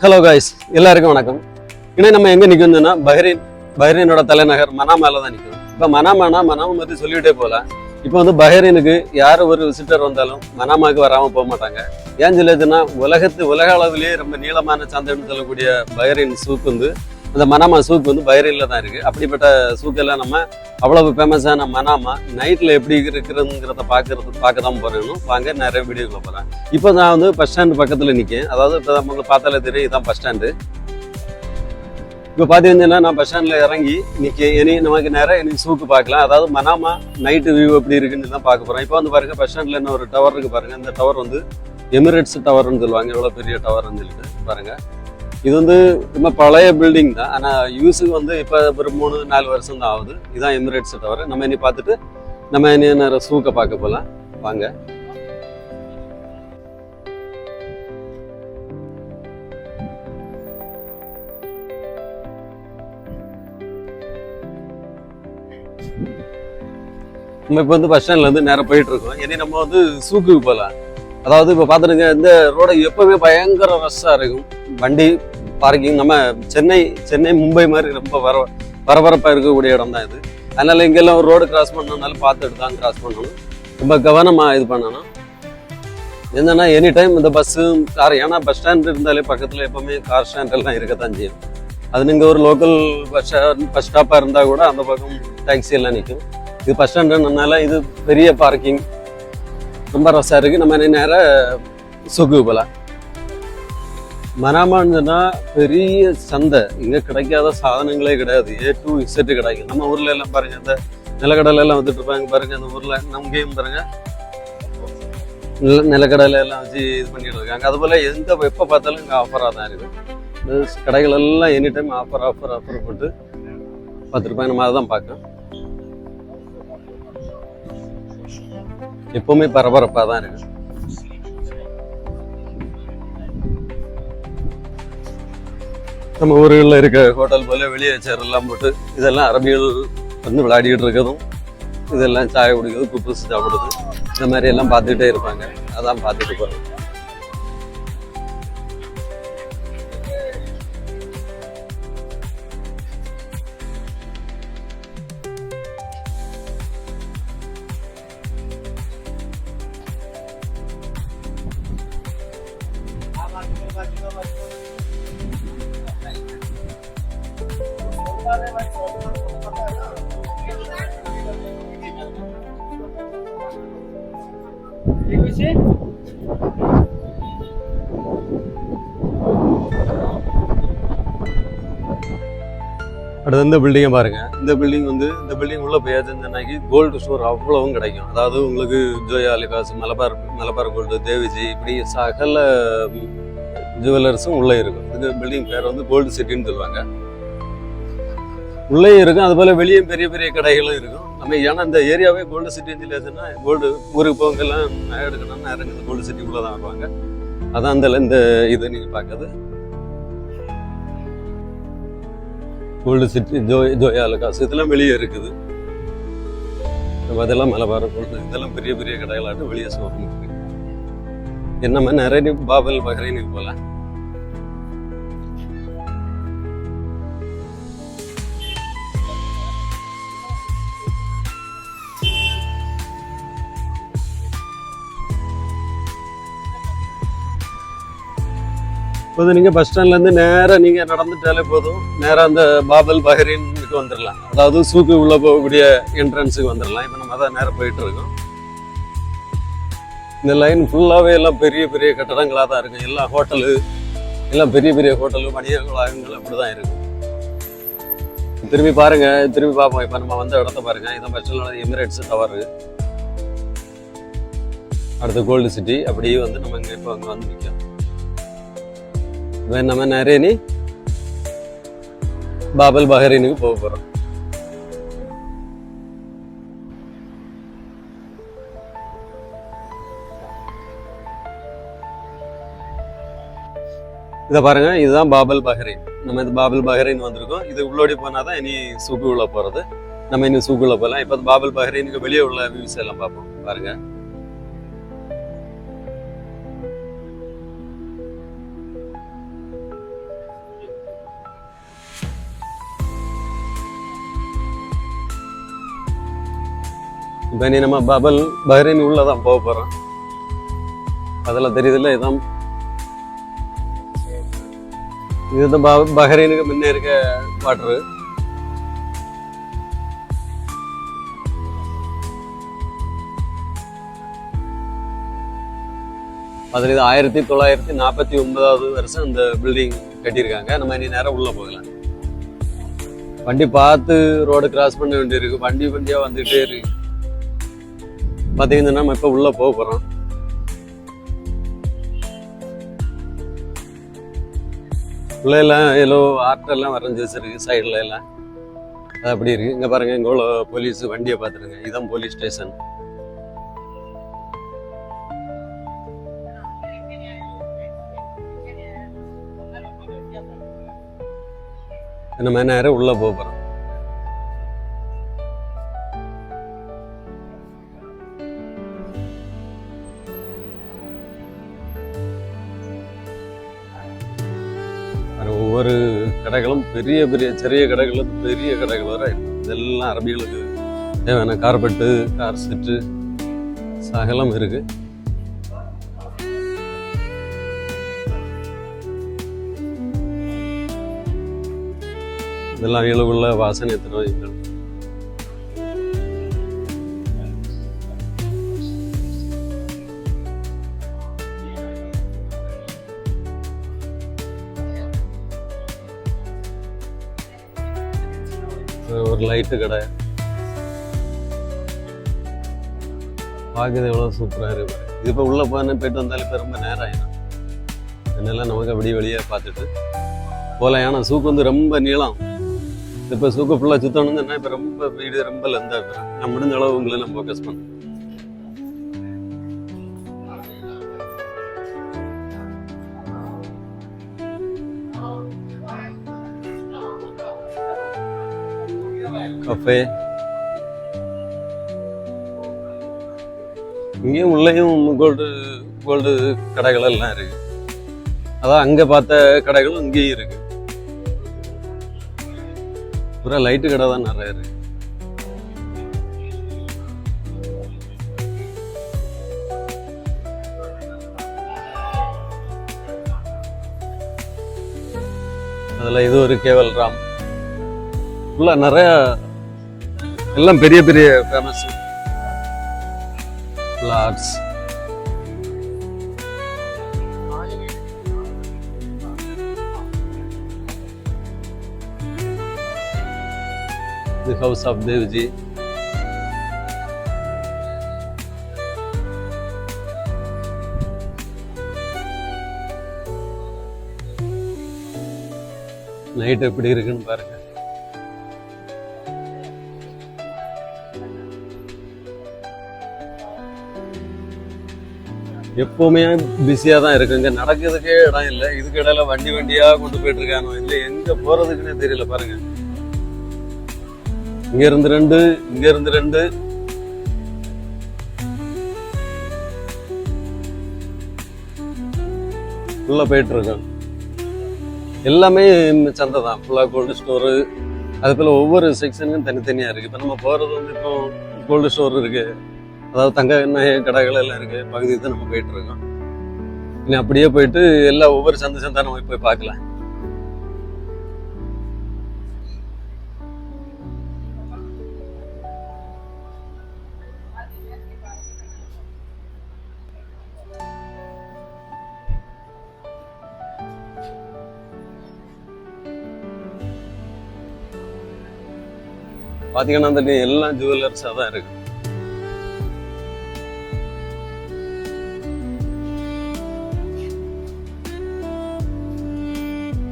Hello guys, எல்லாருக்கும் வணக்கம். இன்னும் நம்ம எங்கே நிற்கணும்னா பஹ்ரைனோட தலைநகர் மனாமால தான் நிற்கும். இப்போ மனாமா பற்றி சொல்லிகிட்டே போகலாம். இப்போ வந்து பஹ்ரைனுக்கு யார் ஒரு விசிட்டர் வந்தாலும் மனாமாவுக்கு வராமல் போக மாட்டாங்க. ஏன் சொல்லியதுன்னா உலக அளவிலேயே ரொம்ப நீளமான சந்தைன்னு சொல்லக்கூடிய பஹ்ரைன் சூக் வந்து அந்த மனாமா சூக் வந்து பஹ்ரைனில் தான் இருக்குது. அப்படிப்பட்ட சூக்கெல்லாம் நம்ம அவ்வளவு ஃபேமஸான மனாமா நைட்டில் எப்படி இருக்கிறதுங்கிறத பார்க்க தான் போகிறேன்னு வாங்க நிறைய வீடியோக்குள்ள போகிறேன். இப்போ நான் வந்து பஸ் ஸ்டாண்டு பக்கத்தில் நிற்கேன். அதாவது இப்போ உங்களுக்கு பார்த்தாலே தெரியும், இதுதான் பஸ் ஸ்டாண்டு. இப்போ பார்த்தீங்கன்னா நான் பஸ் ஸ்டாண்டில் இறங்கி இனி நமக்கு நிறைய சூக்கு பார்க்கலாம். அதாவது மனாமா நைட்டு வியூ எப்படி இருக்குன்னு தான் பார்க்க போகிறோம். இப்போ வந்து பாருங்க, பஸ் ஸ்டாண்டில் என்ன ஒரு டவர் இருக்குது பாருங்கள். இந்த டவர் வந்து எமிரேட்ஸ் டவர்னு சொல்லுவாங்க. எவ்வளோ பெரிய டவர்னு சொல்லிட்டு பாருங்கள். இது வந்து ரொம்ப பழைய பில்டிங் தான், ஆனால் யூஸுக்கு வந்து இப்போ ஒரு 3-4 வருஷம் தான் ஆகுது. இதுதான் எமிரேட்ஸ் டவர். நம்ம இனி பார்த்துட்டு நம்ம இனி நிறைய சூக்கை பார்க்க போகலாம் வாங்க. நம்ம இப்போ வந்து பஸ் ஸ்டாண்ட்லேருந்து நேரம் போயிட்டு இருக்கோம். இனி நம்ம வந்து சூக்குக்கு போகலாம். அதாவது இப்போ பார்த்துருங்க, இந்த ரோடு எப்போவுமே பயங்கர ரஷ்ஷாக இருக்கும். வண்டி பார்க்கிங் நம்ம சென்னை மும்பை மாதிரி ரொம்ப பரபரப்பாக இருக்கக்கூடிய இடம் தான் இது. அதனால் இங்கெல்லாம் ஒரு ரோடு கிராஸ் பண்ணனாலும் பார்த்துட்டு தான் கிராஸ் பண்ணணும். ரொம்ப கவனமாக இது பண்ணணும். என்னென்னா எனி டைம் இந்த பஸ்ஸு கார், ஏன்னா பஸ் ஸ்டாண்ட் இருந்தாலே பக்கத்தில் எப்போவுமே கார் ஸ்டாண்ட் எல்லாம் இருக்கத்தான் செய்யும். அது நீங்கள் ஒரு லோக்கல் பஸ் ஸ்டாப்பாக இருந்தால் கூட அந்த பக்கம் டாக்ஸி எல்லாம் நிற்கும். இது பஸ் ஸ்டாண்டுனால இது பெரிய பார்க்கிங், ரொம்ப ரஷ்ஷாக இருக்குது. நம்ம நேராக சூக்கு போகலாம். மனாமான்னு பெரிய சந்தை, இங்கே கிடைக்காத சாதனங்களே கிடையாது. A to Z கிடைக்கும். நம்ம ஊர்ல எல்லாம் பாருங்க, இந்த நிலக்கடலை எல்லாம் வந்துட்டு இருப்பாங்க பாருங்க. அந்த ஊர்ல நமக்கேயும் பாருங்க நிலக்கடலை எல்லாம் வச்சு இது பண்ணிட்டு இருக்காங்க. அதுபோல எப்போ பார்த்தாலும் இங்கே ஆஃபராக தான் இருக்கு. இந்த கடைகள் எல்லாம் எனி டைம் ஆஃபர் போட்டு பார்த்துருப்பாங்க. நம்ம அதை தான் பார்க்கணும். எப்பவுமே பரபரப்பாக தான் இருக்கு. நம்ம ஊர்களில் இருக்க ஹோட்டல் போல வெளியே சேரெல்லாம் போட்டு இதெல்லாம் அரபிகள் வந்து விளையாடிக்கிட்டு இருக்கிறதும், இதெல்லாம் சாய குடிக்கிறது, குப்பூஸ் சாப்பிடுறது, இந்த மாதிரி எல்லாம் பார்த்துக்கிட்டே இருப்பாங்க. அதான் பார்த்துட்டு போகிறோம். அடுத்து இந்த பில்டிங்கை பாருங்க. இந்த பில்டிங் உள்ள போயாச்சுன்னாக்கி கோல்டு ஸ்டோர் அவ்வளவும் கிடைக்கும். அதாவது உங்களுக்கு ஜோயா லுகாஸ், மலபார் கோல்டு, தேவிஜி, இப்படி சகல ஜுவல்லர்ஸும் உள்ளே இருக்கும். இந்த பில்டிங் பேர் வந்து கோல்டு சிட்டின்னு சொல்லுவாங்க. உள்ளே இருக்கும். அதுபோல வெளியே பெரிய பெரிய கடைகளும் இருக்கும். நம்ம ஏன்னா இந்த ஏரியாவே கோல்டு சிட்டின்னு சொல்லியாச்சுன்னா, கோல்டு ஊருக்கு போங்கெல்லாம் எடுக்கணும்னா நேரம் இந்த கோல்டு சிட்டிக்குள்ளே தான் வருவாங்க. அதான் இந்த இது நீங்கள் பார்க்குறது கோல்டு சிட்டி, ஜோயா லுகாஸ், இதெல்லாம் வெளியே இருக்குது. அதெல்லாம் மலபார் கோல்டு, இதெல்லாம் பெரிய பெரிய கடைகளாட்டு வெளியே ஷோரூம் இருக்கு. என்னமா நிறைய பாபல் பஹ்ரைனுக்கு போகலாம். இப்போது நீங்கள் பஸ் ஸ்டாண்ட்லேருந்து நேராக நீங்கள் நடந்துட்டாலே போதும், நேராக அந்த பாபல் பஹ்ரைனுக்கு வந்துடலாம். அதாவது சூக்கு உள்ளே போகக்கூடிய என்ட்ரன்ஸுக்கு வந்துடலாம். இப்போ நம்ம அதான் நேராக போயிட்டு இருக்கோம். இந்த லைன் ஃபுல்லாகவே எல்லாம் பெரிய பெரிய கட்டடங்களாக தான் இருக்கும். எல்லாம் ஹோட்டலு, எல்லாம் பெரிய பெரிய ஹோட்டலு, வணிக வளாகங்கள் அப்படி தான் இருக்கும். திரும்பி பார்ப்போம். இப்போ நம்ம வந்த இடத்த பாருங்கள். இதான் பஸ் ஸ்டாண்டில் எமிரேட்ஸ் டவர், அடுத்து கோல்டு சிட்டி. அப்படியே வந்து நம்ம இங்கே இப்போ அங்கே வந்து நிற்கும். நம்ம நிறைய பாபல் பஹ்ரைனுக்கு போக போகிறோம். இதை பாருங்க, இதுதான் பாபல் பஹ்ரைன். நம்ம இந்த பாபல் பஹ்ரைன் வந்திருக்கோம். இது உள்ளோடி போனால் தான் இனி சூக்கு உள்ள போகிறது. நம்ம இனி சூக்குள்ள போகலாம். இப்போ பாபல் பஹ்ரைனுக்கு வெளியே உள்ள வியூஸ் எல்லாம் பார்ப்போம் பாருங்க. இப்போ நீ நம்ம பஹ்ரைன் உள்ள தான் போக போகிறோம். அதில் தெரியுதுல்ல, இதுதான் பஹ்ரைனுக்கு முன்னே இருக்க வாட்ரு. அதில் இது 1949 வருஷம் இந்த பில்டிங் கட்டியிருக்காங்க. நம்ம இனி நேரம் உள்ள போகலாம். வண்டி பார்த்து ரோடு கிராஸ் பண்ண வேண்டியிருக்கு. வண்டியாக வந்துகிட்டே இருக்கு. பார்த்தீங்கன்னா நம்ம இப்போ உள்ள போக போகிறோம். உள்ளெல்லாம் ஏதோ ஆர்டெல்லாம் வரைஞ்சி வச்சிருக்கு சைடில் எல்லாம். அது அப்படி இருக்கு. இங்கே பாருங்க, இங்கே உள்ள போலீஸ் வண்டியை பார்த்துருங்க. இதுதான் போலீஸ் ஸ்டேஷன். நம்ம நேரம் உள்ள போக போறோம். ஒவ்வொரு கடைகளும் பெரிய பெரிய சிறிய கடைகள், பெரிய கடைகள் வர இதெல்லாம் அரபிகளுக்கு தேவையான கார்பெட்டு, கார் செட்டு சகலம் இருக்கு. இதெல்லாம் இழுவுள்ள வாசனை திரவியங்கள். ஒரு லைட்டு கடை பார்க்குறது எவ்வளோ சூப்பராக இருக்கு. இது இப்போ உள்ள போயிட்டு வந்தாலும் இப்போ ரொம்ப நேரம் ஆயிடும். என்னெல்லாம் நமக்கு அப்படி வெளியே பார்த்துட்டு போகலாம். ஏன்னா சூக்கு வந்து ரொம்ப நீளம். இப்போ சூக்கு ஃபுல்லாக சுத்தணும்னா இப்போ ரொம்ப வீடு ரொம்ப லெந்தாக இருக்கிறேன். நான் முடிஞ்ச அளவு உங்களை நான் ஃபோக்கஸ் பண்ணேன். கஃபே இங்கேயும் உள்ளேயும் கோல்டு கடைகள் எல்லாம் இருக்கு. அதான் அங்கே பார்த்த கடைகளும் இங்கேயும் இருக்கு. பூரா லைட்டு கடை தான் நிறைய இருக்கு. அதில் இது ஒரு கேவல் ராம். ஃபுல்லா நிறைய எல்லாம் பெரிய பெரிய famous arts. The house of Devji. Night எப்படி இருக்குன்னு பாருங்க. எப்பவுமே பிஸியா தான் இருக்குங்க. நடக்கிறதுக்கே இடம் இல்லை. இதுக்கு இடையில வண்டியா கொண்டு போயிட்டு இருக்காங்க. இல்லை எங்க போறதுக்குன்னே தெரியல. பாருங்க, இங்க இருந்து ரெண்டு உள்ள போயிட்டு இருக்கோம். எல்லாமே சந்தை தான். ஃபுல்லா கோல்டு ஸ்டோரு. அது போல ஒவ்வொரு செக்ஷனுக்கும் தனித்தனியா இருக்கு. இப்போ நம்ம போறது வந்து இப்போ கோல்டு ஸ்டோர் இருக்கு, அதாவது தங்க நகை கடைகள் எல்லாம் இருக்கு. பகுதி தான் நம்ம போயிட்டு இருக்கோம். இனி அப்படியே போயிட்டு எல்லாம் ஒவ்வொரு சந்தை நம்ம போய் பார்க்கலாம். பாத்தீங்கன்னா அந்த எல்லாம் ஜுவல்லர்ஸா தான் இருக்கு.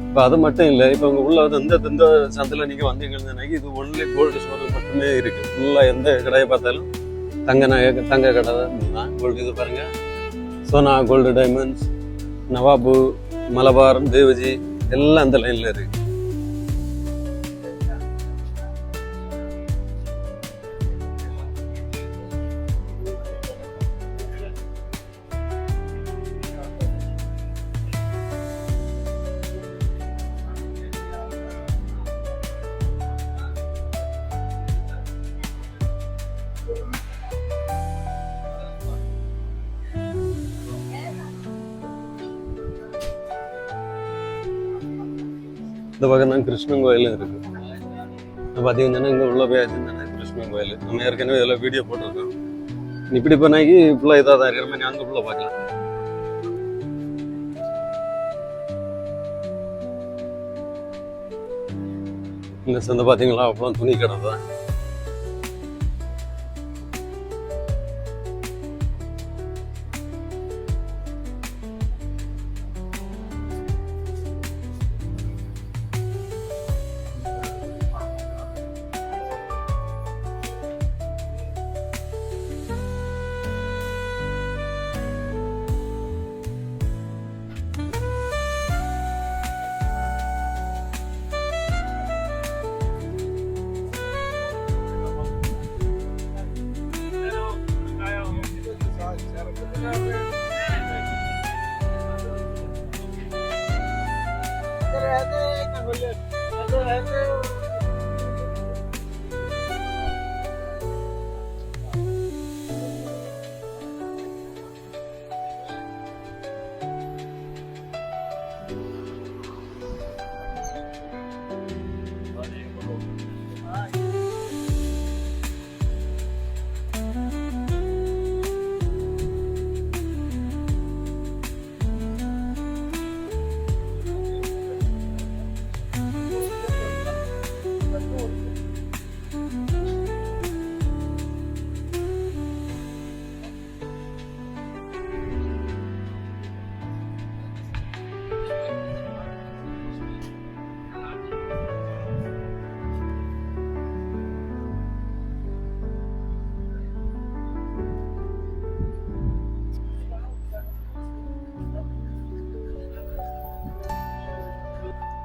இப்போ அது மட்டும் இல்லை. இப்போ உங்க உள்ள வந்து எந்த சந்தையில் நீங்க வந்தீங்கன்னா இது ஒன்லி கோல்டு ஸ்டோர் மட்டுமே இருக்கு. ஃபுல்லா எந்த கடையை பார்த்தாலும் தங்க கடை தான். கோல்டு இது பாருங்க, சோனா கோல்டு டைமண்ட்ஸ், நவாபு, மலபார், தேவஜி எல்லாம் அந்த லைன்ல இருக்கு. இந்த பக்கம் தான் கிருஷ்ணன் கோயிலும் இருக்கு. பார்த்தீங்கன்னா இங்கே உள்ள போயாச்சு தானே கிருஷ்ணன் கோயில். நம்ம ஏற்கனவே இதில் வீடியோ போட்டிருக்கோம். இப்படி பண்ணாக்கி ஃபுல்லாக இதாக தான் இருக்கிற மாதிரி அங்கே ஃபுல்லாக பார்க்கலாம். இந்த சந்தை பார்த்தீங்களா அவ்வளோ துணி கடை தான்.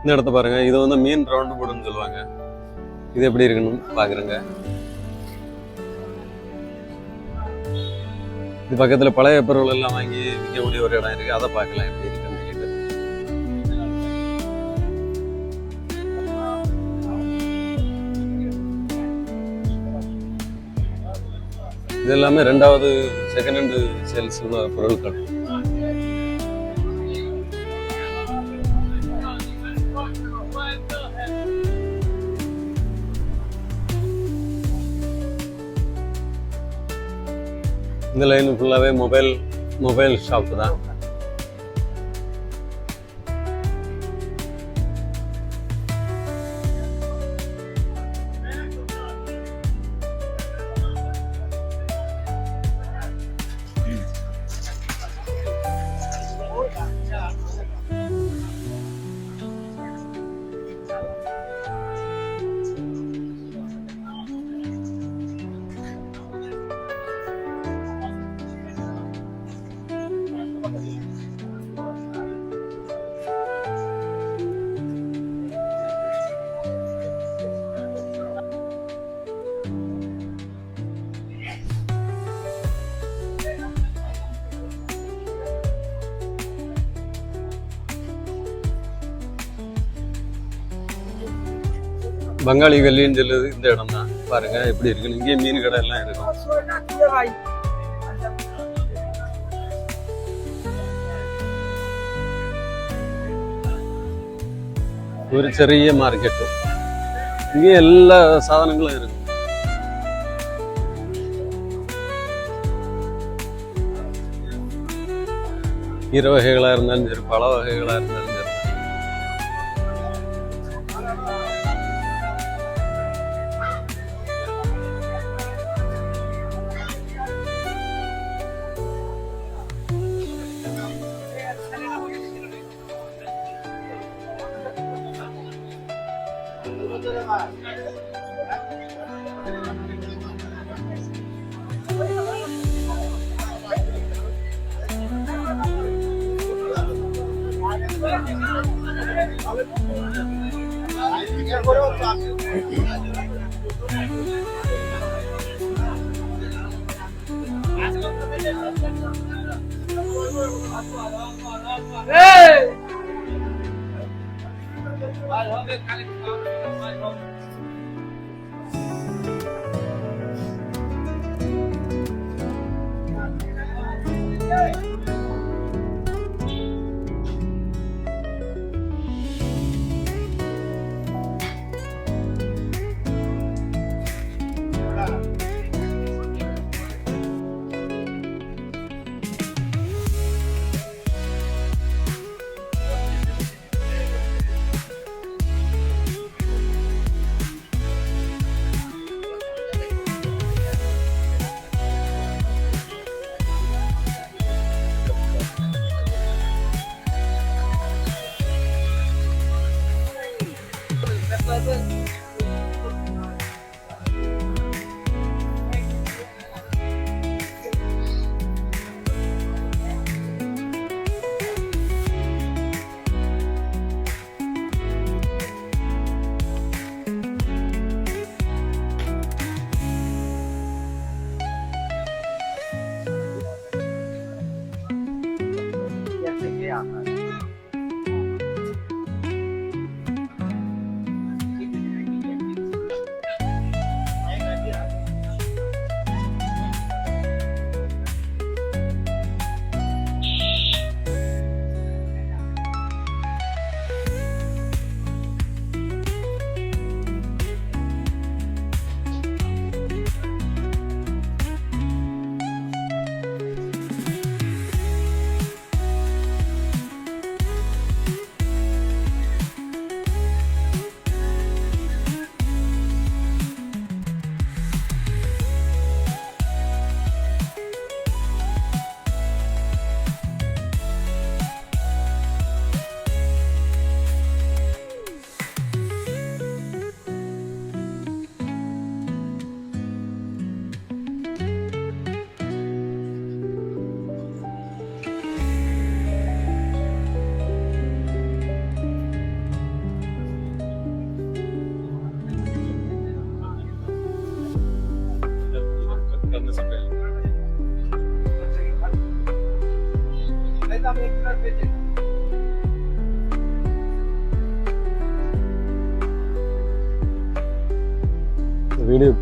இந்த இடத்த பாருங்க, இது வந்து மீன் ரவுண்டு போடுன்னு சொல்லுவாங்க. இது எப்படி இருக்குன்னு பாக்குறேங்க. இது பக்கத்துல பழைய பொருள் எல்லாம் வாங்கி விற்கக்கூடிய ஒரு இடம் இருக்கு. அதை பார்க்கலாம் எப்படி இருக்குன்னு சொல்லிட்டு. இது எல்லாமே ரெண்டாவது செகண்ட் ஹேண்ட் சேல்ஸ் உள்ள பொருட்கள். இந்த லைன் ஃபுல்லாகவே மொபைல் ஷாப் தான். பங்காளி கல்லின்னு சொல்லுது இந்த இடம் தான். பாருங்க எப்படி இருக்குன்னு. இங்கே மீன் கடை எல்லாம் இருக்கும். ஒரு சிறிய மார்க்கெட்டு. இங்கே எல்லா சாதனங்களும் இருக்கும். கீரை வகைகளா இருந்தாலும் சரி, பழ வகைகளா இருந்தாலும் சரி. வீடியோ